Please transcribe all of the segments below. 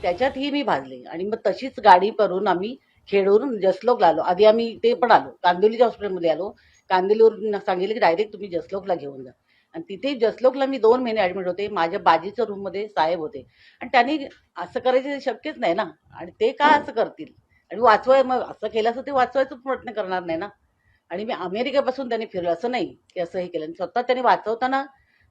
त्याच्यातही मी भाजले आणि मग तशीच गाडी करून आम्ही खेडवरून जसलोकला आलो. आधी आम्ही ते पण आलो, कांदिवलीच्या हॉस्पिटलमध्ये आलो. कांदिवलीवरून सांगितलं की डायरेक्ट तुम्ही जसलोकला घेऊन जा. आणि तिथे जसलोकला मी 2 महिने ऍडमिट होते. माझ्या बाजीच्या रूममध्ये साहेब होते आणि त्यांनी असं करायचं शक्यच नाही ना. आणि ते का असं करतील आणि मग असं केलं असं ते वाचवायचा प्रयत्न करणार नाही ना. आणि मी अमेरिकेपासून त्यांनी फिरलं असं नाही की असं हे केलं. आणि स्वतः त्यांनी वाचवताना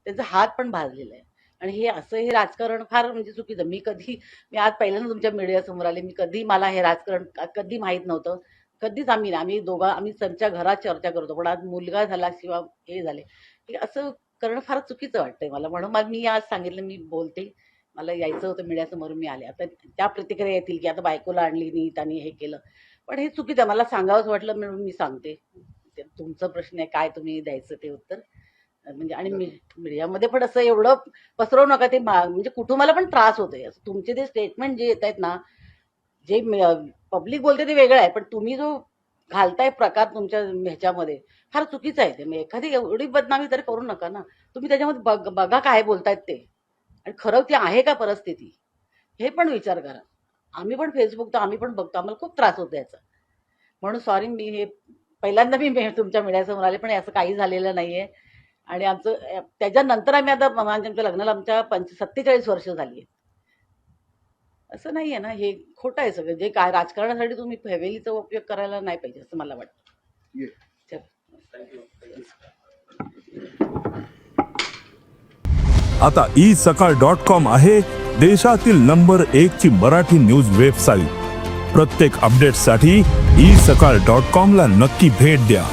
त्यांचा हात पण भाजलेला आहे. आणि हे राजकारण फार म्हणजे चुकीचं. मी आज पहिल्यांदा तुमच्या मीडियासमोर आले. मला हे राजकारण कधी माहीत नव्हतं. कधीच आम्ही त्यांच्या घरात चर्चा करतो. पण आज मुलगा झाला किंवा हे झाले हे असं करणं फार चुकीचं वाटतंय मला. म्हणून मग मी आज सांगितलं मी बोलते. मला यायचं होतं मीडियासमोर मी आले. आता त्या प्रतिक्रिया येतील की आता बायकोला आणली नाही त्यांनी हे केलं. पण हे चुकीचं आहे. मला सांगावंच वाटलं म्हणून मी सांगते. तुमचा प्रश्न आहे काय तुम्ही द्यायचं ते उत्तर. म्हणजे आणि मीडियामध्ये पण असं एवढं पसरवू नका. ते म्हणजे कुटुंबाला पण त्रास होतोय. असं तुमचे ते स्टेटमेंट जे येत आहेत ना, जे पब्लिक बोलते ते वेगळं आहे. पण तुम्ही जो घालताय प्रकार तुमच्या ह्याच्यामध्ये फार चुकीचं आहे. ते मग एखादी एवढी बदनामी तरी करू नका ना. तुम्ही त्याच्यामध्ये बघा काय बोलतायत ते आणि खरं ती आहे का परिस्थिती हे पण विचार करा. आम्ही पण फेसबुक तर आम्ही पण बघतो. आम्हाला खूप त्रास होतो याचा. म्हणून सॉरी मी हे पहिल्यांदा मी तुमच्या मीडियासमोर आले. पण असं काही झालेलं नाहीये. आणि आमचं त्याच्यानंतर आम्ही आता आमच्या लग्नाला 47 वर्ष झाली आहेत. असं नाहीये ना. हे खोटं आहे सगळं. जे काय राजकारणासाठी तुम्ही फॅमिलीचा उपयोग करायला नाही पाहिजे असं मला वाटतं. चल. आता isakal.com आहे देशातील नंबर 1 ची मराठी न्यूज वेबसाईट. प्रत्येक अपडेटसाठी isakal.com ला नक्की भेट द्या.